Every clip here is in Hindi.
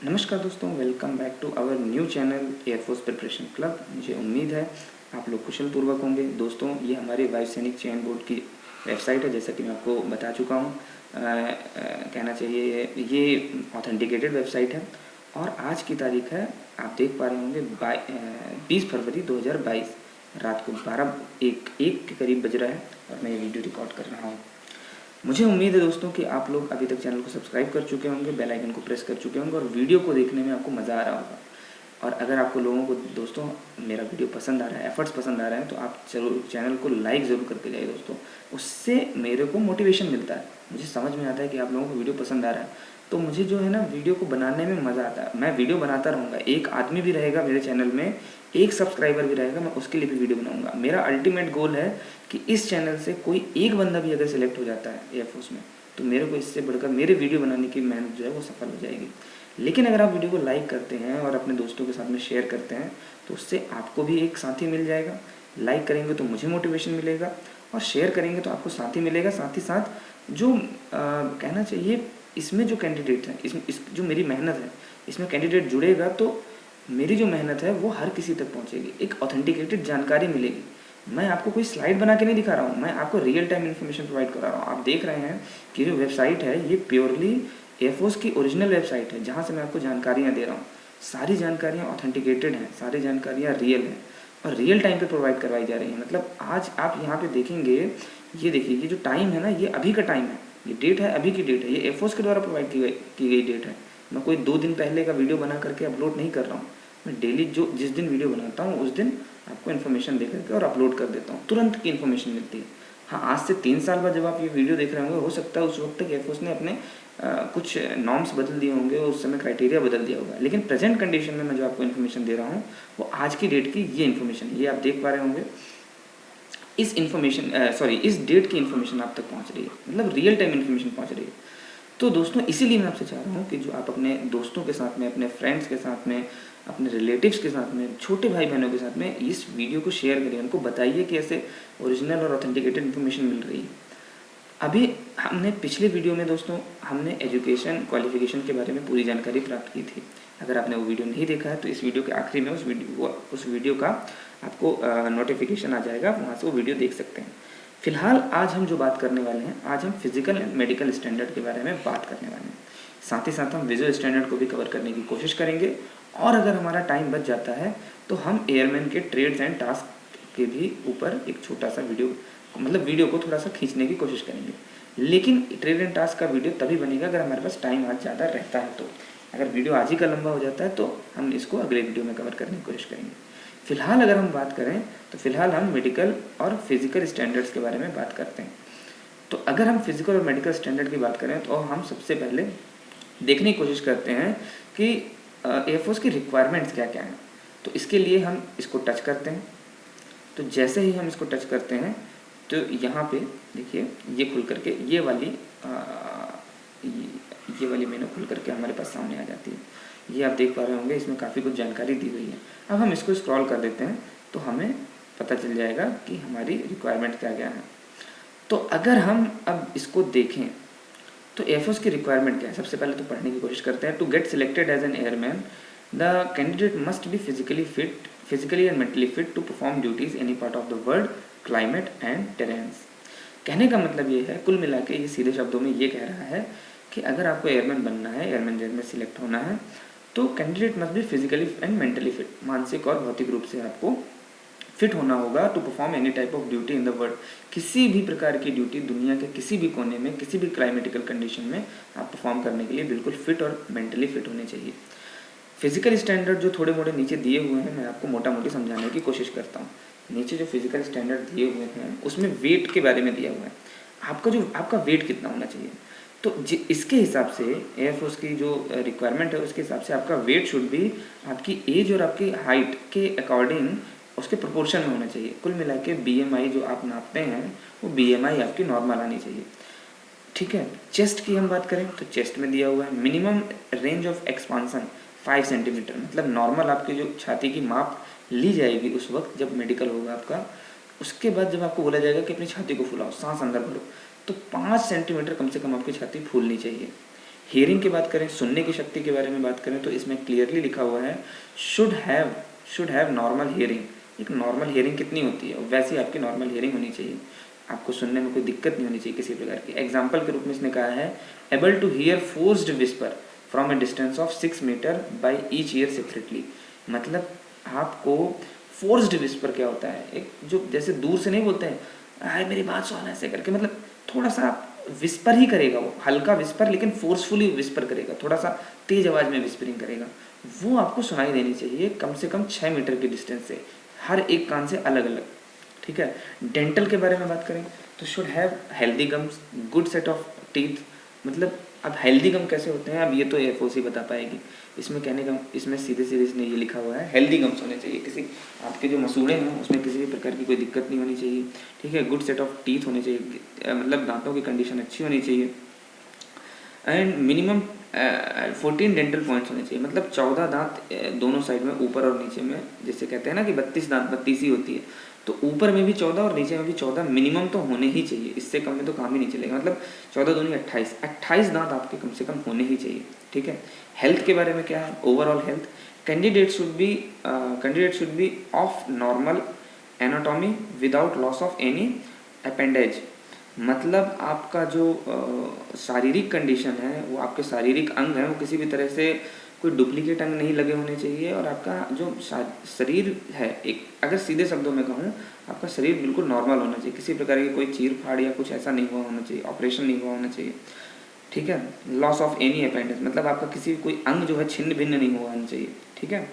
नमस्कार दोस्तों, welcome back to our new channel air force preparation club. मुझे उम्मीद है आप लोग कुशल पूर्वक होंगे। दोस्तों, ये हमारे वायु सैनिक चयन बोर्ड की वेबसाइट है, जैसा कि मैं आपको बता चुका हूँ। कहना चाहिए ये ऑथेंटिकेटेड वेबसाइट है और आज की तारीख है, आप देख पा रहे होंगे 20 फरवरी 2022 रात को 12:01 के करीब बज रहा है और मैं ये वीडियो रिकॉर्ड कर रहा हूँ। मुझे उम्मीद है दोस्तों कि आप लोग अभी तक चैनल को सब्सक्राइब कर चुके होंगे, बेल आइकन को प्रेस कर चुके होंगे और वीडियो को देखने में आपको मज़ा आ रहा होगा। और अगर आपको लोगों को दोस्तों मेरा वीडियो पसंद आ रहा है, एफर्ट्स पसंद आ रहे हैं, तो आप जरूर चैनल को लाइक ज़रूर करके जाइए दोस्तों। उससे मेरे को मोटिवेशन मिलता है, मुझे समझ में आता है कि आप लोगों को वीडियो पसंद आ रहा है, तो मुझे जो है ना वीडियो को बनाने में मज़ा आता है। मैं वीडियो बनाता रहूँगा, एक आदमी भी रहेगा मेरे चैनल में, एक सब्सक्राइबर भी रहेगा, मैं उसके लिए भी वीडियो बनाऊँगा। मेरा अल्टीमेट गोल है कि इस चैनल से कोई एक बंदा भी अगर सिलेक्ट हो जाता है एयरफोर्स में, तो मेरे को इससे बढ़कर मेरे वीडियो बनाने की मेहनत जो है वो सफल हो जाएगी। लेकिन अगर आप वीडियो को लाइक करते हैं और अपने दोस्तों के साथ में शेयर करते हैं, तो उससे आपको भी एक साथी मिल जाएगा। लाइक करेंगे तो मुझे मोटिवेशन मिलेगा और शेयर करेंगे तो आपको साथी मिलेगा। साथ ही साथ जो कहना चाहिए, इसमें जो कैंडिडेट हैं, जो मेरी मेहनत है, इसमें कैंडिडेट जुड़ेगा तो मेरी जो मेहनत है वो हर किसी तक पहुंचेगी, एक ऑथेंटिकेटेड जानकारी मिलेगी। मैं आपको कोई स्लाइड बना के नहीं दिखा रहा हूँ, मैं आपको रियल टाइम इन्फॉर्मेशन प्रोवाइड करा रहा हूँ। आप देख रहे हैं कि जो वेबसाइट है ये प्योरली एयरफोर्स की ओरिजिनल वेबसाइट है, जहाँ से मैं आपको जानकारियाँ दे रहा हूँ। सारी जानकारियाँ ऑथेंटिकेटेड हैं, सारी जानकारियाँ रियल हैं और रियल टाइम पे प्रोवाइड करवाई जा रही हैं। मतलब आज आप यहाँ पे देखेंगे, ये देखिए, ये जो टाइम है ना, ये अभी का टाइम है, ये डेट है, अभी की डेट है, ये एयरफोर्स के द्वारा प्रोवाइड की गई डेट है। मैं कोई 2 दिन पहले का वीडियो बना करके अपलोड नहीं कर रहा हूँ। मैं डेली जिस दिन वीडियो बनाता हूँ उस दिन आपको इन्फॉर्मेशन दे करके और अपलोड कर देता हूँ, तुरंत की इन्फॉर्मेशन मिलती है। हाँ, आज से 3 साल बाद जब आप ये वीडियो देख रहे होंगे, हो सकता है उस वक्त तक एयरफोर्स ने अपने कुछ नॉर्म्स बदल दिए होंगे और उस समय क्राइटेरिया बदल दिया होगा। लेकिन प्रेजेंट कंडीशन में मैं जो आपको इन्फॉर्मेशन दे रहा हूँ वो आज की डेट की ये इन्फॉर्मेशन है। ये आप देख पा रहे होंगे, इस इस डेट की इन्फॉर्मेशन आप तक पहुँच रही है, मतलब रियल टाइम इन्फॉर्मेशन पहुँच रही है। तो दोस्तों, इसीलिए मैं आपसे चाह रहा हूँ कि जो आप अपने दोस्तों के साथ में, अपने फ्रेंड्स के साथ में, अपने रिलेटिव्स के साथ में, छोटे भाई बहनों के साथ में इस वीडियो को शेयर करिए, उनको बताइए कि ऐसे ओरिजिनल और ऑथेंटिकेटेड इन्फॉर्मेशन मिल रही है। अभी हमने पिछले वीडियो में दोस्तों हमने एजुकेशन क्वालिफिकेशन के बारे में पूरी जानकारी प्राप्त की थी। अगर आपने वो वीडियो नहीं देखा है तो इस वीडियो के आखिरी में उस वीडियो का आपको नोटिफिकेशन आ जाएगा, वहाँ से वो वीडियो देख सकते हैं। फिलहाल आज हम जो बात करने वाले हैं, आज हम फिजिकल एंड मेडिकल स्टैंडर्ड के बारे में बात करने वाले हैं। साथ ही साथ हम विजुअल स्टैंडर्ड को भी कवर करने की कोशिश करेंगे और अगर हमारा टाइम बच जाता है तो हम एयरमैन के ट्रेड्स एंड टास्क के भी ऊपर एक छोटा सा वीडियो को थोड़ा सा खींचने की कोशिश करेंगे। लेकिन ट्रेड एंड टास्क का वीडियो तभी बनेगा अगर हमारे पास टाइम आज ज़्यादा रहता है। तो अगर वीडियो आज ही का लंबा हो जाता है तो हम इसको अगले वीडियो में कवर करने की कोशिश करेंगे। फिलहाल अगर हम बात करें तो फिलहाल हम मेडिकल और फिजिकल स्टैंडर्ड्स के बारे में बात करते हैं। तो अगर हम फिजिकल और मेडिकल स्टैंडर्ड की बात करें तो हम सबसे पहले देखने की कोशिश करते हैं कि एयरफोर्स की रिक्वायरमेंट्स क्या क्या हैं। तो इसके लिए हम इसको टच करते हैं। तो जैसे ही हम इसको टच करते हैं तो यहाँ पे देखिए, ये खुल करके ये वाली मेनू खुल करके हमारे पास सामने आ जाती है। ये आप देख पा रहे होंगे, इसमें काफ़ी कुछ जानकारी दी हुई है। अब हम इसको स्क्रॉल कर देते हैं तो हमें पता चल जाएगा कि हमारी रिक्वायरमेंट क्या क्या है। तो अगर हम अब इसको देखें तो एयरफोर्स की रिक्वायरमेंट क्या है, सबसे पहले तो पढ़ने की कोशिश करते हैं। To get selected as an airman the candidate must be physically and mentally fit to perform duties any part of the world, climate and terrains. कहने का मतलब ये है, कुल मिला के ये सीधे शब्दों में ये कह रहा है कि अगर आपको एयरमैन बनना है, एयरमैन जेल में सिलेक्ट होना है, तो candidate must be physically and mentally fit, मानसिक और भौतिक रूप से आपको फिट होना होगा to perform any type of duty in the world. किसी भी प्रकार की ड्यूटी दुनिया के किसी भी कोने में, किसी भी क्लाइमेटिकल कंडीशन में आप परफॉर्म करने के लिए बिल्कुल फिट और मेंटली फिट होने चाहिए। फिजिकल स्टैंडर्ड जो थोड़े मोटे नीचे दिए हुए हैं, मैं आपको मोटा मोटी समझाने की कोशिश करता हूँ। नीचे जो फिजिकल स्टैंडर्ड दिए हुए हैं उसमें वेट के बारे में दिया हुआ है, आपका वेट कितना होना चाहिए। तो इसके हिसाब से एयरफोर्स की जो रिक्वायरमेंट है उसके हिसाब से आपका वेट शुड भी आपकी एज और आपकी हाइट के अकॉर्डिंग उसके प्रोपोर्शन में होना चाहिए। कुल मिला के BMI जो आप नापते हैं वो BMI आपकी नॉर्मल आनी चाहिए, ठीक है। चेस्ट की हम बात करें तो चेस्ट में दिया हुआ है minimum range of expansion 5 centimetre, मतलब नॉर्मल आपकी जो छाती की माप ली जाएगी उस वक्त जब मेडिकल होगा आपका, उसके बाद जब आपको बोला जाएगा कि अपनी छाती को फुलाओ, सांस अंदर भरो, तो 5 सेंटीमीटर कम से कम आपकी छाती फूलनी चाहिए। हियरिंग की बात करें, सुनने की शक्ति के बारे में बात करें, तो इसमें क्लियरली लिखा हुआ है शुड हैव नॉर्मल हियरिंग। एक नॉर्मल हियरिंग कितनी होती है, वैसी आपकी नॉर्मल हियरिंग होनी चाहिए, आपको सुनने में कोई दिक्कत नहीं होनी चाहिए किसी प्रकार की। एग्जाम्पल के रूप में इसने कहा है able to hear forced whisper from a distance of 6 meter by each ear separately. मतलब आपको फोर्स्ड विस्पर क्या होता है, एक जो जैसे दूर से नहीं बोलते हैं आए मेरी बात सुन ऐसे करके, मतलब थोड़ा सा विस्पर ही करेगा, वो हल्का विस्पर लेकिन फोर्सफुली विस्पर करेगा, थोड़ा सा तेज आवाज़ में विस्परिंग करेगा, वो आपको सुनाई देनी चाहिए कम से कम 6 मीटर की डिस्टेंस से, हर एक कान से अलग अलग। ठीक है। डेंटल के बारे में बात करें तो should have healthy gums, good set of teeth. मतलब अब हेल्दी गम कैसे होते हैं, अब ये तो एफओसी बता पाएगी। इसमें कहने का, इसमें सीधे सीधे इसने ये लिखा हुआ है हेल्दी गम्स होने चाहिए, किसी आपके जो मसूड़े हैं उसमें किसी भी प्रकार की कोई दिक्कत नहीं होनी चाहिए। ठीक है। गुड सेट ऑफ टीथ होने चाहिए, मतलब दांतों की कंडीशन अच्छी होनी चाहिए। एंड मिनिमम 14 डेंटल पॉइंट्स होने चाहिए, मतलब 14 दांत दोनों साइड में, ऊपर और नीचे में। जैसे कहते हैं ना कि 32 दांत 32 ही होती है, तो ऊपर में भी 14 और नीचे में भी 14 मिनिमम तो होने ही चाहिए, इससे कम में तो काम ही नहीं चलेगा। मतलब 14 दूनी 28 दांत आपके कम से कम होने ही चाहिए। ठीक है। हेल्थ के बारे में क्या है, overall health, candidate should be of normal anatomy without loss of any appendage. मतलब आपका जो शारीरिक कंडीशन है, वो आपके शारीरिक अंग हैं, वो किसी भी तरह से कोई डुप्लीकेट अंग नहीं लगे होने चाहिए, और आपका जो शरीर है, एक अगर सीधे शब्दों में कहूँ, आपका शरीर बिल्कुल नॉर्मल होना चाहिए, किसी प्रकार की कोई चीर फाड़ या कुछ ऐसा नहीं हुआ होना चाहिए, ऑपरेशन नहीं हुआ होना चाहिए। ठीक है। लॉस ऑफ एनी अपेंडेज, मतलब आपका किसी कोई अंग जो है छिन्न भिन्न नहीं हुआ होना चाहिए। ठीक है।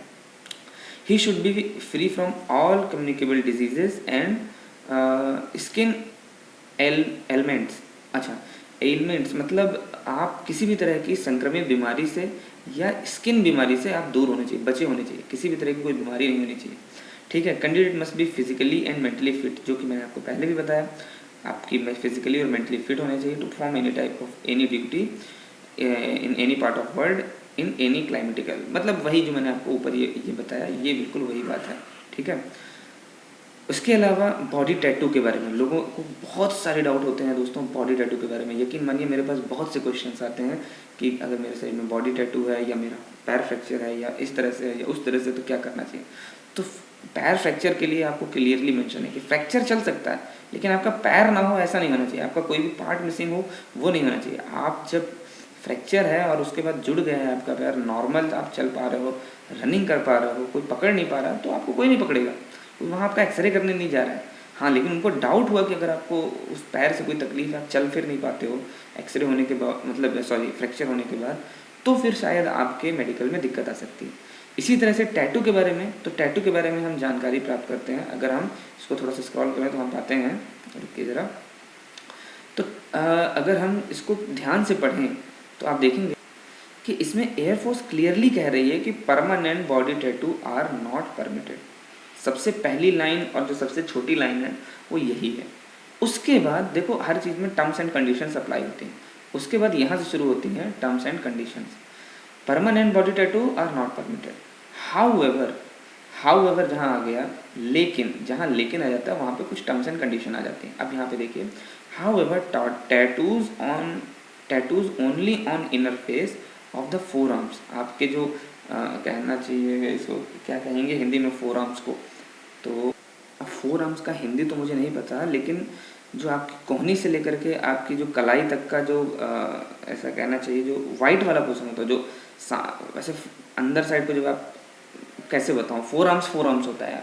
He should be free from all communicable diseases and skin elements. अच्छा, एलिमेंट्स मतलब आप किसी भी तरह की संक्रमित बीमारी से या स्किन बीमारी से आप दूर होने चाहिए, बचे होने चाहिए, किसी भी तरह की कोई बीमारी नहीं होनी चाहिए। ठीक है। Candidate must be physically and mentally fit, जो कि मैंने आपको पहले भी बताया, आपकी फिजिकली और मेंटली फिट होने चाहिए to perform any type of any duty in any part of world in any climatical. मतलब वही जो मैंने आपको ऊपर ये बताया, ये बिल्कुल वही बात है। ठीक है। उसके अलावा बॉडी टैटू के बारे में लोगों को बहुत सारे डाउट होते हैं दोस्तों, बॉडी टैटू के बारे में। यकीन मानिए मेरे पास बहुत से क्वेश्चंस आते हैं कि अगर मेरे शरीर में बॉडी टैटू है, या मेरा पैर फ्रैक्चर है, या इस तरह से या उस तरह से, तो क्या करना चाहिए। तो पैर फ्रैक्चर के लिए आपको क्लियरली मेंशन है कि फ्रैक्चर चल सकता है, लेकिन आपका पैर ना हो ऐसा नहीं होना चाहिए, आपका कोई भी पार्ट मिसिंग हो वो नहीं होना चाहिए। आप जब फ्रैक्चर है और उसके बाद जुड़ गया है आपका पैर, नॉर्मल आप चल पा रहे हो, रनिंग कर पा रहे हो, कोई पकड़ नहीं पा रहा, तो आपको कोई नहीं पकड़ेगा, वहाँ आपका एक्सरे करने नहीं जा रहा है। हाँ, लेकिन उनको डाउट हुआ कि अगर आपको उस पैर से कोई तकलीफ, आप चल फिर नहीं पाते हो एक्सरे होने के बाद, मतलब फ्रैक्चर होने के बाद, तो फिर शायद आपके मेडिकल में दिक्कत आ सकती है। इसी तरह से टैटू के बारे में, तो टैटू के बारे में हम जानकारी प्राप्त करते हैं, अगर हम इसको थोड़ा सा स्क्रॉल करें तो हम पाते हैं, रुकिए ज़रा, तो अगर हम इसको ध्यान से पढ़ें तो आप देखेंगे कि इसमें एयरफोर्स क्लियरली कह रही है कि permanent body tattoo are not permitted. सबसे पहली लाइन और जो सबसे छोटी लाइन है वो यही है। उसके बाद देखो हर चीज़ में टर्म्स एंड कंडीशंस अप्लाई होती हैं, उसके बाद यहाँ से शुरू होती हैं terms and conditions. Permanent body tattoo are not permitted, however जहाँ आ गया, लेकिन जहाँ लेकिन आ जाता है वहाँ पे कुछ टर्म्स एंड कंडीशन आ जाती हैं। अब यहाँ पे देखिए, however tattoos only on inner face of the four arms. आपके जो कहना चाहिए इसको क्या कहेंगे हिंदी में, फोर आर्म्स को, तो फोर आर्म्स का हिंदी तो मुझे नहीं पता, लेकिन जो आपकी कोहनी से लेकर के आपकी जो कलाई तक का जो ऐसा कहना चाहिए जो वाइट वाला पोर्शन होता है, जो वैसे अंदर साइड को, जब आप कैसे बताऊँ, फोर आर्म्स होता है,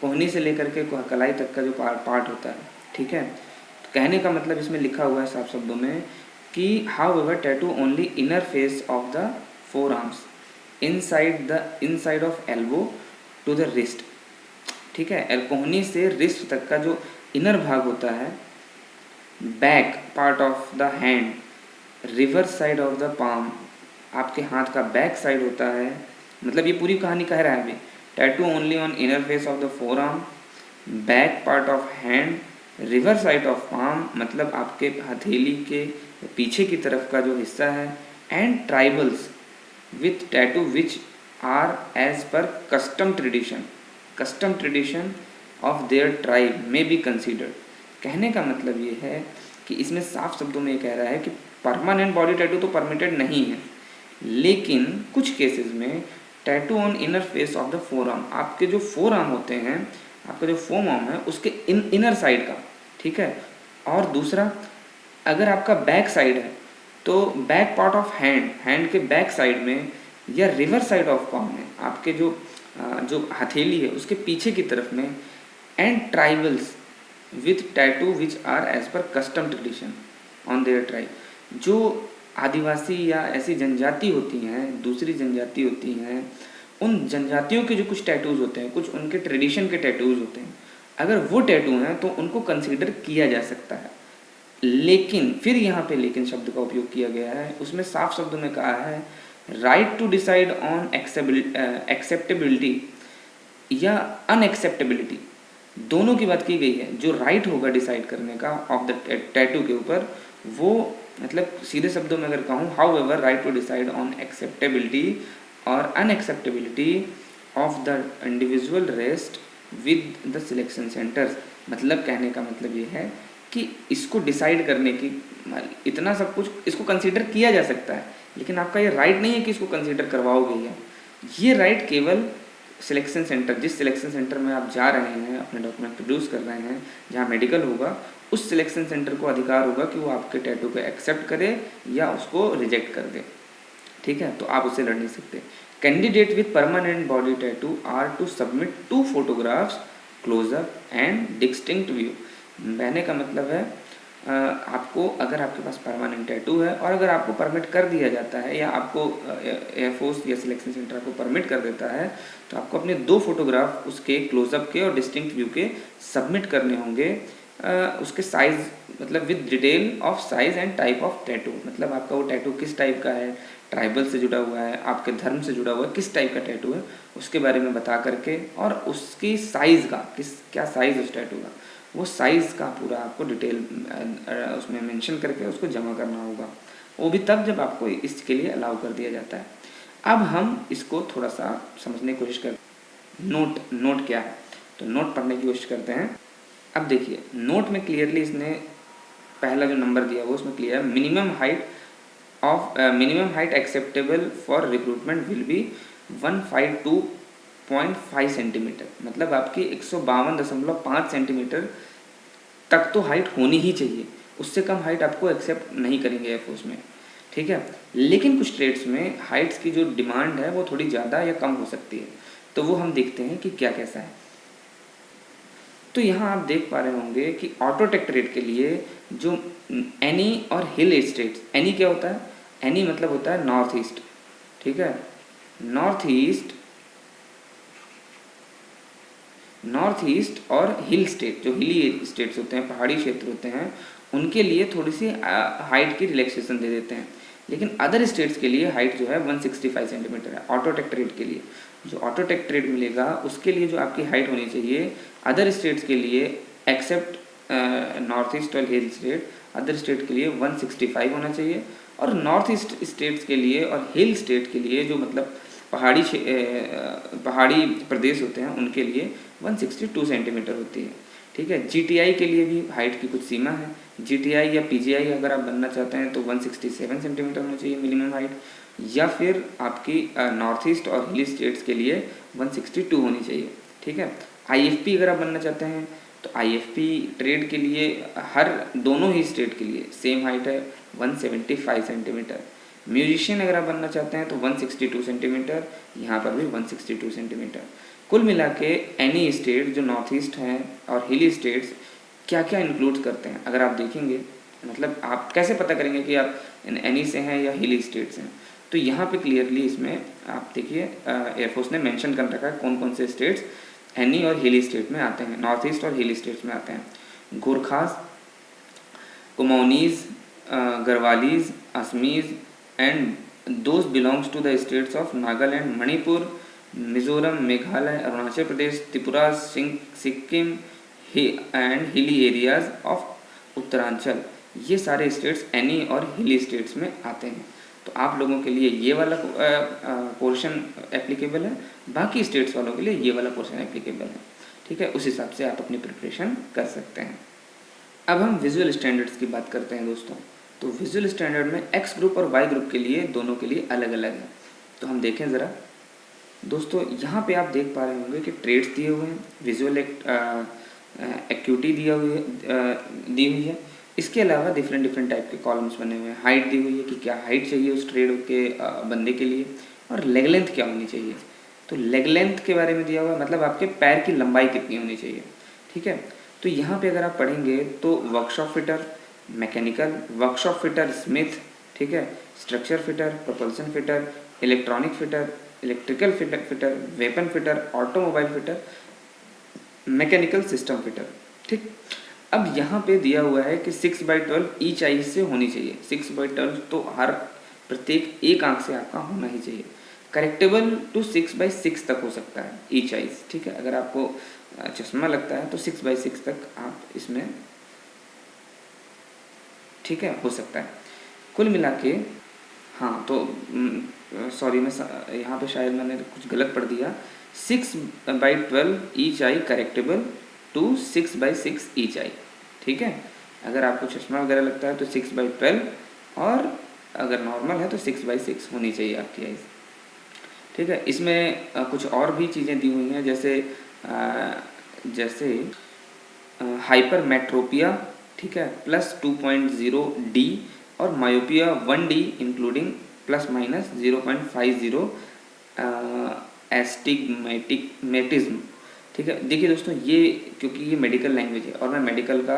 कोहनी से लेकर के कलाई तक का जो पार्ट होता है। ठीक है। तो कहने का मतलब इसमें लिखा हुआ है साफ शब्दों में कि however tattoo only inner face of the forearms inside of elbow to the wrist. ठीक है। कोहनी से रिस्ट तक का जो इनर भाग होता है, back part of the hand, reverse side of the palm, आपके हाथ का बैक साइड होता है। मतलब ये पूरी कहानी कह रहा है अभी, tattoo only on inner face of the four arm, back part of hand, river side of palm, मतलब आपके हथेली के पीछे की तरफ का जो हिस्सा है, and tribals with tattoo which are as per custom tradition of their tribe may be considered. कहने का मतलब ये है कि इसमें साफ शब्दों में ये कह रहा है कि परमानेंट बॉडी टैटू तो परमिटेड नहीं है, लेकिन कुछ केसेस में tattoo on inner face of the four arm, आपके जो फोर आर्म होते हैं, आपका जो फोम आर्म है उसके इनर साइड का, ठीक है। और दूसरा, अगर आपका बैक साइड है तो बैक पार्ट ऑफ हैंड के बैक साइड में या रिवर साइड ऑफ पाम में, आपके जो हथेली है उसके पीछे की तरफ में, and tribals with tattoo which are as per custom tradition on their tribe, जो आदिवासी या ऐसी जनजाति होती हैं, दूसरी जनजाति होती हैं, उन जनजातियों के जो कुछ टैटूज़ होते हैं, कुछ उनके ट्रेडिशन के टैटूज़ होते हैं, अगर वो टैटू हैं तो उनको कंसीडर किया जा सकता है। लेकिन फिर यहाँ पे लेकिन शब्द का उपयोग किया गया है, उसमें साफ शब्दों में कहा है right to decide on acceptability या अनएक्सेप्टेबिलिटी, दोनों की बात की गई है। जो राइट होगा डिसाइड करने का ऑफ द टैटू के ऊपर, वो मतलब सीधे शब्दों में अगर कहूँ, however right to decide on acceptability और unacceptability of the individual rest with the selection centres, मतलब कहने का मतलब ये है कि इसको डिसाइड करने की इतना सब कुछ इसको कंसीडर किया जा सकता है, लेकिन आपका ये राइट नहीं है कि इसको कंसीडर करवाओगे या ये राइट केवल सिलेक्शन सेंटर, जिस सिलेक्शन सेंटर में आप जा रहे हैं, अपने डॉक्यूमेंट प्रोड्यूस कर रहे हैं, जहाँ मेडिकल होगा, उस सिलेक्शन सेंटर को अधिकार होगा कि वो आपके टैटू को एक्सेप्ट करे या उसको रिजेक्ट कर दे, ठीक है। तो आप उससे लड़ नहीं सकते। Candidate with permanent body tattoo are to submit 2 photographs close up and distinct view. कहने का मतलब है आपको, अगर आपके पास परमानेंट टैटू है और अगर आपको परमिट कर दिया जाता है या आपको एयरफोर्स या सिलेक्शन सेंटर आपको परमिट कर देता है, तो आपको अपने 2 फोटोग्राफ उसके क्लोजअप के और डिस्टिंक्ट व्यू के सबमिट करने होंगे। उसके साइज़ मतलब with detail of size and type of tattoo, मतलब आपका वो टैटू किस टाइप का है, ट्राइबल से जुड़ा हुआ है, आपके धर्म से जुड़ा हुआ है, किस टाइप का टैटू है उसके बारे में बता करके, और उसकी साइज़ का क्या साइज़ उस टैटू का, वो साइज़ का पूरा आपको डिटेल उसमें मेंशन करके उसको जमा करना होगा। वो भी तब जब आपको इसके लिए अलाउ कर दिया जाता है। अब हम इसको थोड़ा सा समझने की कोशिश करते हैं। नोट क्या है, तो नोट पढ़ने की कोशिश करते हैं। अब देखिए, नोट में क्लियरली इसने पहला जो नंबर दिया वो उसमें क्लियर है, minimum height acceptable for recruitment will be 152.5 centimetre, मतलब आपकी 152.5 सेंटीमीटर तक तो हाइट होनी ही चाहिए, उससे कम हाइट आपको एक्सेप्ट नहीं करेंगे एयरफोर्स में, ठीक है। लेकिन कुछ ट्रेड्स में हाइट्स की जो डिमांड है वो थोड़ी ज़्यादा या कम हो सकती है, तो वो हम देखते हैं कि क्या कैसा है। तो यहाँ आप देख पा रहे होंगे कि ऑटोटेक ट्रेड के लिए जो एनी और हिल स्टेट्स, एनी क्या होता है, एनी मतलब होता है नॉर्थ ईस्ट, ठीक है। नॉर्थ ईस्ट और हिल स्टेट, जो हिली स्टेट्स होते हैं, पहाड़ी क्षेत्र होते हैं, उनके लिए थोड़ी सी हाइट की रिलैक्सेशन दे देते हैं। लेकिन अदर स्टेट्स के लिए हाइट जो है 165 सेंटीमीटर है। ऑटोटेक ट्रेड के लिए जो ऑटोटेक ट्रेड मिलेगा उसके लिए जो आपकी हाइट होनी चाहिए, अदर स्टेट्स के लिए एक्सेप्ट नॉर्थ ईस्ट और हिल स्टेट, अदर स्टेट के लिए 165 होना चाहिए, और नॉर्थ ईस्ट स्टेट्स के लिए और हिल स्टेट के लिए जो मतलब पहाड़ी प्रदेश होते हैं उनके लिए 162 सेंटीमीटर होती है, ठीक है। जीटीआई के लिए भी हाइट की कुछ सीमा है। जीटीआई या पीजीआई अगर आप बनना चाहते हैं तो 167 सेंटीमीटर होना चाहिए मिनिमम हाइट, या फिर आपकी नॉर्थ ईस्ट और हिल स्टेट्स के लिए 162 होनी चाहिए, ठीक है। आईएफपी अगर आप बनना चाहते हैं तो आईएफपी ट्रेड के लिए दोनों ही स्टेट के लिए सेम हाइट है 175 सेंटीमीटर। म्यूजिशियन अगर आप बनना चाहते हैं तो 162 सेंटीमीटर, यहाँ पर भी 162 सेंटीमीटर। कुल मिला के एनी स्टेट जो नॉर्थ ईस्ट हैं और हिली स्टेट्स क्या क्या इंक्लूड करते हैं, अगर आप देखेंगे, मतलब आप कैसे पता करेंगे कि आप एनी से हैं या हिली स्टेट्स हैं, तो यहाँ पे क्लियरली इसमें आप देखिए एयरफोर्स ने मेंशन कर रखा है कौन कौन से स्टेट्स एनी और हिली स्टेट में आते हैं, नॉर्थ ईस्ट और हिली स्टेट्स में आते हैं। Gorkhas, Kumaonese, Garhwalis, Assamese and those belongs to the states of Nagaland, Manipur, Mizoram, Meghalaya, Arunachal Pradesh, Tripura, Sikkim and hilly areas of Uttaranchal, ये सारे स्टेट्स एनी और हिली स्टेट्स में आते हैं। तो आप लोगों के लिए ये वाला पोर्शन एप्लीकेबल है, बाकी स्टेट्स वालों के लिए ये वाला पोर्शन एप्लीकेबल है, ठीक है। उस हिसाब से आप अपनी प्रिपरेशन कर सकते हैं। अब हम विजुअल स्टैंडर्ड्स की बात करते हैं दोस्तों। तो विजुअल स्टैंडर्ड में एक्स ग्रुप और वाई ग्रुप के लिए दोनों के लिए अलग अलग है। तो हम देखें ज़रा दोस्तों, यहाँ पे आप देख पा रहे होंगे कि ट्रेड्स दिए हुए हैं, विजुअल एक्यूटी दी हुई है। इसके अलावा डिफरेंट डिफरेंट टाइप के कॉलम्स बने हुए हैं। हाइट दी हुई है कि क्या हाइट चाहिए उस ट्रेड के बंदे के लिए, और लेग लेंथ क्या होनी चाहिए। तो लेग लेंथ के बारे में दिया हुआ है, मतलब आपके पैर की लंबाई कितनी होनी चाहिए। ठीक है, तो यहाँ पे अगर आप पढ़ेंगे तो workshop fitter, mechanical, workshop fitter Smith, ठीक है, structure fitter, propulsion fitter, electronic fitter, electrical fitter, weapon fitter, automobile fitter, mechanical system fitter. ठीक, अब यहाँ पे दिया हुआ है कि 6/12 ईच आई से होनी चाहिए। 6/12 तो हर प्रत्येक एक आंख से आपका होना ही चाहिए। करेक्टेबल टू 6/6 तक हो सकता है ईच आइज। ठीक है, अगर आपको चश्मा लगता है तो 6/6 तक आप इसमें, ठीक है, हो सकता है। कुल मिला के हाँ, तो सॉरी, मैं यहाँ पे शायद मैंने कुछ गलत पढ़ दिया। 6/12 ईच आई करेक्टेबल टू 6/6 ईच आई। ठीक है, अगर आपको चश्मा वगैरह लगता है तो 6/12, और अगर नॉर्मल है तो 6/6 होनी चाहिए आपकी आइज। ठीक है, इसमें कुछ और भी चीज़ें दी हुई हैं, जैसे हाइपरमेट्रोपिया, ठीक है, +2.0 डी, और मायोपिया 1D इंक्लूडिंग ±0.50 एस्टिग्मेटिज्म। ठीक है, देखिए दोस्तों, ये क्योंकि ये मेडिकल लैंग्वेज है और मैं मेडिकल का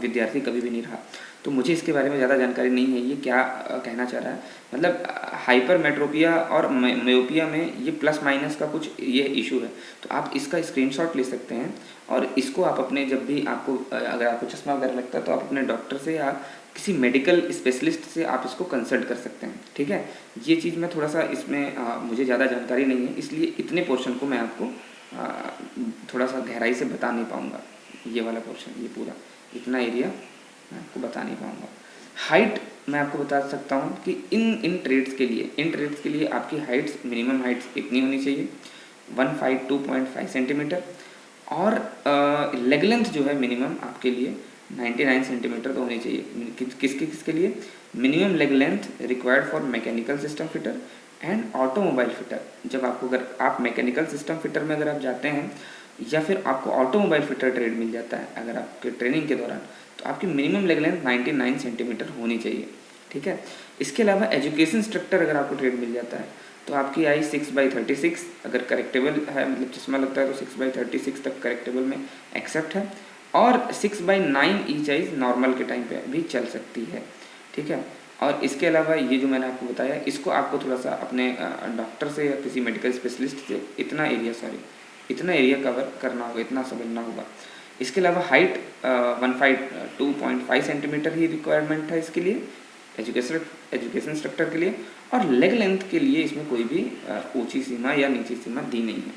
विद्यार्थी कभी भी नहीं रहा, तो मुझे इसके बारे में ज़्यादा जानकारी नहीं है ये क्या कहना चाह रहा है। मतलब हाइपरमेट्रोपिया और मायोपिया में ये प्लस माइनस का कुछ ये इशू है, तो आप इसका स्क्रीनशॉट ले सकते हैं, और इसको आप अपने, जब भी आपको अगर आपको चश्मा वगैरह लगता है तो आप अपने डॉक्टर से या किसी मेडिकल स्पेशलिस्ट से आप इसको कंसल्ट कर सकते हैं। ठीक है, ये चीज़ मैं थोड़ा सा इसमें मुझे ज़्यादा जानकारी नहीं है, इसलिए इतने पोर्शन को मैं आपको थोड़ा सा गहराई से बता नहीं पाऊँगा। ये वाला पोर्शन, ये पूरा इतना एरिया मैं आपको बता नहीं पाऊँगा। हाइट मैं आपको बता सकता हूँ कि इन ट्रेड्स के लिए आपकी हाइट्स, मिनिमम हाइट्स इतनी होनी चाहिए, 152.5 सेंटीमीटर, और लेग लेंथ जो है मिनिमम आपके लिए 99 सेंटीमीटर तो होनी चाहिए। किसके लिए? Minimum leg length required for mechanical system fitter and automobile fitter. जब आपको, अगर आप मैकेनिकल सिस्टम फिटर में अगर आप जाते हैं, या फिर आपको ऑटोमोबाइल फिटर ट्रेड मिल जाता है अगर आपके ट्रेनिंग के दौरान, तो आपकी मिनिमम लेग लेंथ 99 सेंटीमीटर होनी चाहिए। ठीक है, इसके अलावा एजुकेशन इंस्ट्रक्टर अगर आपको ट्रेड मिल जाता है तो आपकी आई 6/36, अगर करेक्टेबल है, मतलब चश्मा लगता है तो 6/36 तक करेक्टेबल में एक्सेप्ट है, और 6/9 ईच आइज नॉर्मल के टाइम पे भी चल सकती है। ठीक है, और इसके अलावा ये जो मैंने आपको बताया, इसको आपको थोड़ा सा अपने डॉक्टर से या किसी मेडिकल स्पेशलिस्ट से इतना एरिया कवर करना होगा, इतना समझना होगा। इसके अलावा हाइट 152.5 सेंटीमीटर ही रिक्वायरमेंट है इसके लिए, एजुकेशन इंस्ट्रक्टर के लिए, और लेग लेंथ के लिए इसमें कोई भी ऊंची सीमा या नीची सीमा दी नहीं है।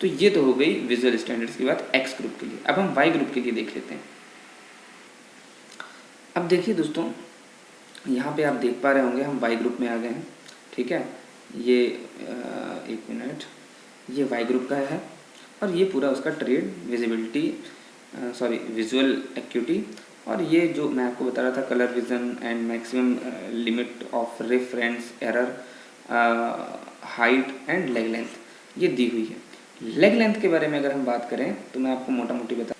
तो ये तो हो गई विजुअल स्टैंडर्ड्स की बात एक्स ग्रुप के लिए। अब हम वाई ग्रुप के लिए देख लेते हैं। अब देखिए दोस्तों, यहाँ पे आप देख पा रहे होंगे हम वाई ग्रुप में आ गए हैं। ठीक है, ये एक मिनट, ये वाई ग्रुप का है, और ये पूरा उसका ट्रेड, विजुअल एक्यूटी, और ये जो मैं आपको बता रहा था colour vision and maximum limit of reference error, height and leg length, ये दी हुई है। लेग लेंथ के बारे में अगर हम बात करें तो मैं आपको मोटा मोटी बता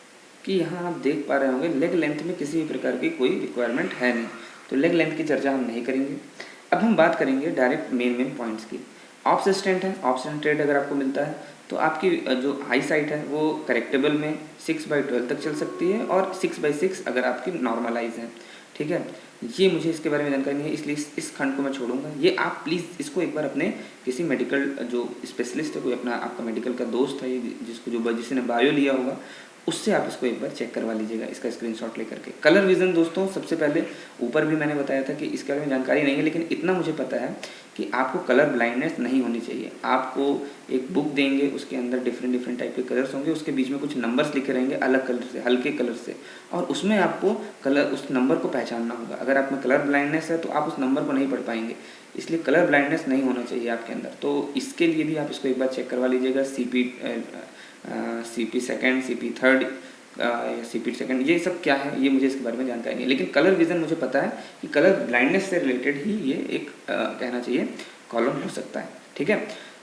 कि यहाँ आप देख पा रहे होंगे लेग लेंथ में किसी भी प्रकार की कोई रिक्वायरमेंट है नहीं, तो लेग लेंथ की चर्चा हम नहीं करेंगे। अब हम बात करेंगे डायरेक्ट मेन पॉइंट्स की। ऑब्सटेंट है, ऑब्सटेंट ट्रेड अगर आपको मिलता है तो आपकी जो हाई साइट है वो करेक्टेबल में 6/12 तक चल सकती है, और 6/6 अगर आपकी नॉर्मलाइज है। ठीक है, ये मुझे इसके बारे में जानकारी नहीं है, इसलिए इस खंड को मैं छोड़ूंगा। ये आप प्लीज़ इसको एक बार अपने किसी मेडिकल जो स्पेशलिस्ट है, कोई अपना आपका मेडिकल का दोस्त है जिसने बायो लिया होगा, उससे आप इसको एक बार चेक करवा लीजिएगा, इसका स्क्रीनशॉट लेकर के। कलर विजन दोस्तों, सबसे पहले ऊपर भी मैंने बताया था कि इसके बारे में जानकारी नहीं है, लेकिन इतना मुझे पता है कि आपको कलर ब्लाइंडनेस नहीं होनी चाहिए। आपको एक बुक देंगे, उसके अंदर डिफरेंट टाइप के कलर्स होंगे, उसके बीच में कुछ नंबर्स लिखे रहेंगे अलग कलर से, हल्के कलर से, और उसमें आपको उस नंबर को पहचानना होगा। अगर आप में कलर ब्लाइंडनेस है तो आप उस नंबर को नहीं पढ़ पाएंगे, इसलिए कलर ब्लाइंडनेस नहीं होना चाहिए आपके अंदर। तो इसके लिए भी आप इसको एक बार चेक करवा लीजिएगा। CP सेकेंड, CP थर्ड या CPT सेकंड, ये सब क्या है ये मुझे इसके बारे में जानकारी नहीं है, लेकिन कलर विज़न मुझे पता है कि कलर ब्लाइंडनेस से रिलेटेड ही ये एक कहना चाहिए कॉलम हो सकता है। ठीक है,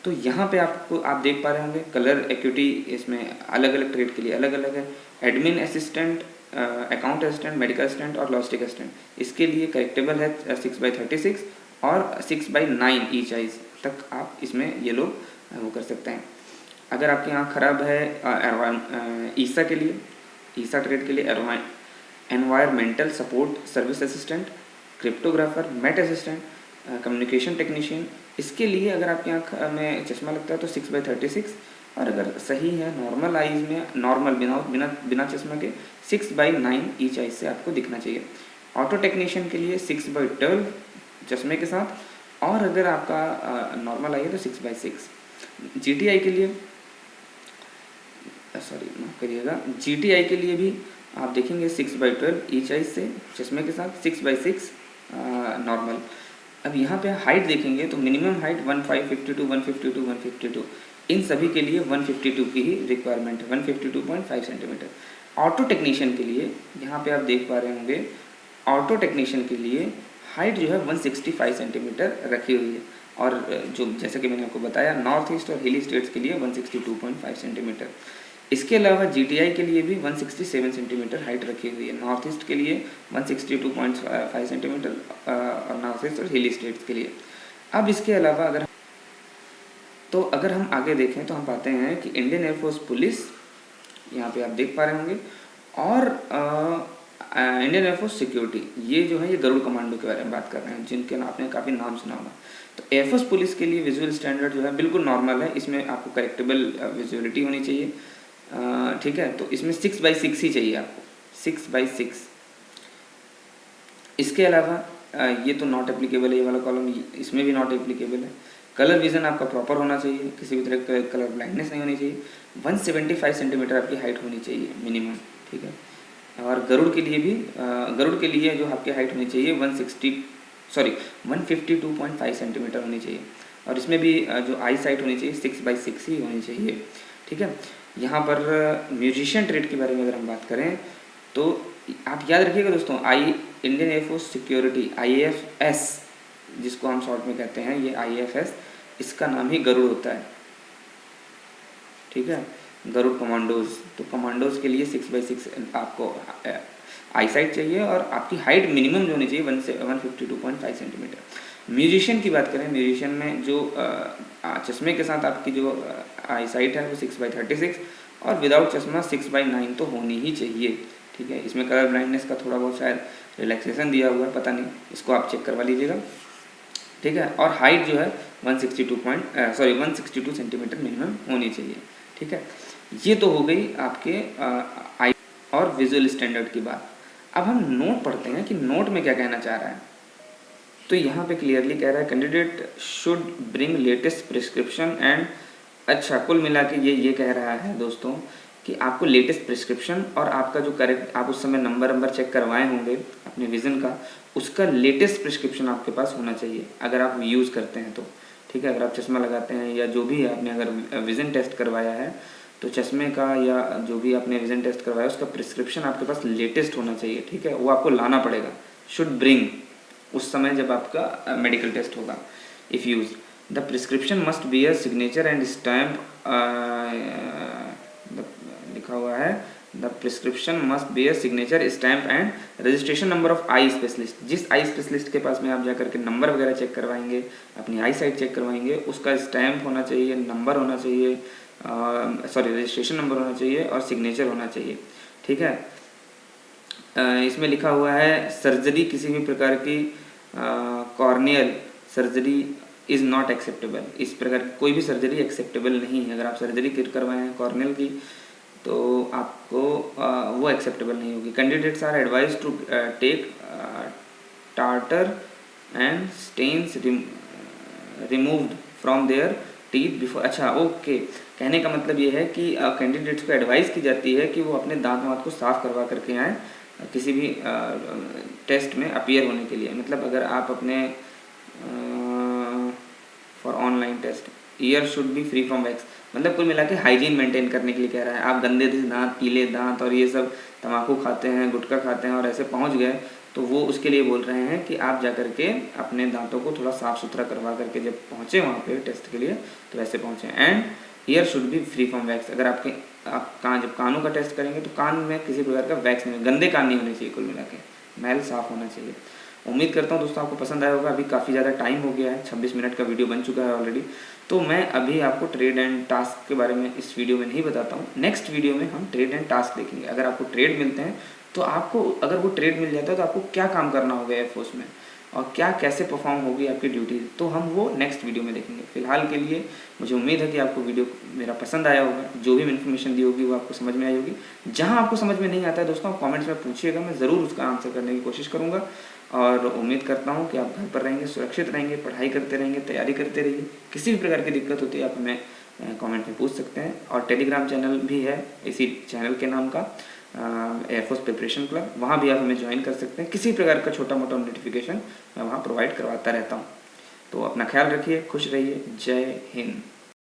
तो यहाँ पे आप देख पा रहे होंगे कलर एक्यूटी इसमें अलग अलग ट्रेड के लिए अलग अलग है। Admin assistant, account assistant, medical assistant और लॉजिस्टिक असिस्टेंट, इसके लिए करेक्टेबल है 6/36 और 6/9 ईच आइज तक आप इसमें ये लोग वो कर सकते हैं। अगर आपकी आँख खराब है ईसा के लिए, ईसा ट्रेड के लिए environmental support service assistant, cryptographer, met assistant, communication technician, इसके लिए अगर आपकी आँख में चश्मा लगता है तो 6/36, और अगर सही है नॉर्मल आइज में, नॉर्मल बिना चश्मा के 6/9 ईच आइज से आपको दिखना चाहिए। ऑटो टेक्नीशियन के लिए 6/12 चश्मे के साथ, और अगर आपका नॉर्मल आई है तो 6/6। GTI के लिए माफ़ करिएगा, GTI के लिए भी आप देखेंगे 6/12 ईच आइज से चश्मे के साथ, 6/6 नॉर्मल। अब यहाँ पे हाइट देखेंगे तो मिनिमम हाइट 1552, 152, 152, इन सभी के लिए 152 की ही रिक्वायरमेंट है, 152.5 सेंटीमीटर। ऑटो टेक्नीशियन के लिए यहाँ पे आप देख पा रहे होंगे, ऑटो टेक्नीशियन के लिए हाइट जो है 165 सेंटीमीटर रखी हुई है, और जो जैसा कि मैंने आपको बताया नॉर्थ ईस्ट और हिली स्टेट्स के लिए 162.5 सेंटीमीटर। इसके अलावा GTI के लिए भी 167 सेंटीमीटर हाइट रखी हुई है, नॉर्थ ईस्ट के लिए 162.5 सेंटीमीटर और नॉर्थ ईस्ट और हिली स्टेट्स के लिए। अब इसके अलावा अगर हम आगे देखें तो हम पाते हैं कि इंडियन एयरफोर्स पुलिस, यहाँ पे आप देख पा रहे होंगे, और इंडियन एयरफोर्स सिक्योरिटी, ये जो है ये गरुड़ कमांडो के बारे में बात कर रहे हैं, जिनके आपने काफ़ी नाम सुना होगा। तो एयरफोर्स पुलिस के लिए विजुअल स्टैंडर्ड जो है बिल्कुल नॉर्मल है, इसमें आपको करेक्टेबल विजुअलिटी होनी चाहिए। ठीक है, तो इसमें 6/6 ही चाहिए आपको, 6/6। इसके अलावा ये तो नॉट एप्लीकेबल है, ये वाला कॉलम इसमें भी नॉट एप्लीकेबल है। कलर विज़न आपका प्रॉपर होना चाहिए, किसी भी तरह का कलर ब्लाइंडनेस नहीं होनी चाहिए। 175 सेंटीमीटर आपकी हाइट होनी चाहिए मिनिमम। ठीक है, और गरुड़ के लिए जो आपकी हाइट होनी चाहिए 152.5 सेंटीमीटर होनी चाहिए, और इसमें भी जो आई साइट होनी चाहिए 6/6 ही होनी चाहिए। ठीक है, यहाँ पर म्यूजिशियन ट्रेड के बारे में अगर हम बात करें तो आप याद रखिएगा दोस्तों, इंडियन एयरफोर्स सिक्योरिटी IAFS जिसको हम शॉर्ट में कहते हैं, ये IAFS, इसका नाम ही गरुड़ होता है। ठीक है, गरुड़ कमांडोज, तो कमांडोज के लिए 6/6 आपको आई साइट चाहिए, और आपकी हाइट मिनिमम जो होनी चाहिए 152.5 सेंटीमीटर। म्यूजिशियन की बात करें, म्यूजिशियन में जो चश्मे के साथ आपकी जो आई साइट है वो 6/36, और विदाउट चश्मा 6/9 तो होनी ही चाहिए। ठीक है, इसमें कलर ब्लाइंडनेस का थोड़ा बहुत शायद रिलैक्सेशन दिया हुआ है, पता नहीं, इसको आप चेक करवा लीजिएगा। ठीक है, और हाइट जो है 162 सेंटीमीटर मिनिमम होनी चाहिए। ठीक है, ये तो हो गई आपके आई और विजुअल स्टैंडर्ड की बात। अब हम नोट पढ़ते हैं कि नोट में क्या कहना चाह रहा है। तो यहाँ पे क्लियरली कह रहा है candidate should bring latest prescription and, अच्छा कुल मिला के ये कह रहा है दोस्तों कि आपको लेटेस्ट प्रिस्क्रिप्शन और आपका जो करेक्ट आप उस समय नंबर चेक करवाए होंगे अपने विज़न का, उसका लेटेस्ट प्रिस्क्रिप्शन आपके पास होना चाहिए अगर आप यूज़ करते हैं तो। ठीक है, अगर आप चश्मा लगाते हैं या जो भी आपने अगर विज़न टेस्ट करवाया है तो चश्मे का या जो भी आपने विज़न टेस्ट करवाया उसका प्रिस्क्रिप्शन आपके पास लेटेस्ट होना चाहिए। ठीक है, वो आपको लाना पड़ेगा, शुड ब्रिंग, उस समय जब आपका मेडिकल टेस्ट होगा। If use the prescription must be a signature and stamp, लिखा हुआ है the prescription must be a signature stamp and registration number of eye specialist. जिस आई स्पेशलिस्ट के पास में आप जाकर के नंबर वगैरह चेक करवाएंगे, अपनी आई साइट चेक करवाएंगे, उसका स्टैम्प होना चाहिए, नंबर होना चाहिए, रजिस्ट्रेशन नंबर होना चाहिए और सिग्नेचर होना चाहिए। ठीक है, इसमें लिखा हुआ है सर्जरी, किसी भी प्रकार की corneal surgery is not acceptable. इस प्रकार की कोई भी सर्जरी एक्सेप्टेबल नहीं है। अगर आप सर्जरी करवाए हैं कॉर्नियल की तो आपको वो एक्सेप्टेबल नहीं होगी। Candidates are advise to take tartar and stains removed from their teeth before. अच्छा ओके, कहने का मतलब ये है कि कैंडिडेट्स को एडवाइस की जाती है कि वो अपने दांत वाँत को साफ़ करवा करके आएँ किसी भी टेस्ट में अपीयर होने के लिए। मतलब अगर आप अपने for online test, ear should be free from wax, मतलब कुल मिला के हाइजीन मेंटेन करने के लिए कह रहा है। आप गंदे दांत, पीले दांत और ये सब तम्बाकू खाते हैं, गुटखा खाते हैं और ऐसे पहुंच गए, तो वो उसके लिए बोल रहे हैं कि आप जा करके अपने दांतों को थोड़ा साफ़ सुथरा करवा करके जब पहुँचे वहाँ पे टेस्ट के लिए तो वैसे पहुँचे। And year should be free from wax, अगर आप जब कानों का टेस्ट करेंगे तो कान में किसी प्रकार का वैक्स नहीं, गंदे कान नहीं होने चाहिए, कुल मिला के मैल साफ़ होना चाहिए। उम्मीद करता हूँ दोस्तों आपको पसंद आया होगा। अभी काफ़ी ज़्यादा टाइम हो गया है, 26 मिनट का वीडियो बन चुका है ऑलरेडी। तो मैं अभी आपको ट्रेड एंड टास्क के बारे में इस वीडियो में नहीं बताता हूँ। नेक्स्ट वीडियो में हम ट्रेड एंड टास्क देखेंगे। अगर आपको ट्रेड मिलते हैं तो आपको, अगर वो ट्रेड मिल जाता है तो आपको क्या काम करना होगा एयरफोर्स में और क्या कैसे परफॉर्म होगी आपकी ड्यूटी, तो हम वो नेक्स्ट वीडियो में देखेंगे। फिलहाल के लिए मुझे उम्मीद है कि आपको वीडियो मेरा पसंद आया होगा, जो भी इन्फॉर्मेशन दी होगी वो आपको समझ में आई होगी। जहां आपको समझ में नहीं आता है दोस्तों, आप कमेंट्स में पूछिएगा, मैं ज़रूर उसका आंसर करने की कोशिश करूँगा। और उम्मीद करता हूँ कि आप घर पर रहेंगे, सुरक्षित रहेंगे, पढ़ाई करते रहेंगे, तैयारी करते रहिए। किसी भी प्रकार की दिक्कत होती है आप हमें कमेंट में पूछ सकते हैं। और टेलीग्राम चैनल भी है इसी चैनल के नाम का, एयरफोर्स प्रिपरेशन क्लब, वहाँ भी आप हमें ज्वाइन कर सकते हैं। किसी प्रकार का छोटा मोटा नोटिफिकेशन मैं वहाँ प्रोवाइड करवाता रहता हूँ। तो अपना ख्याल रखिए, खुश रहिए, जय हिंद।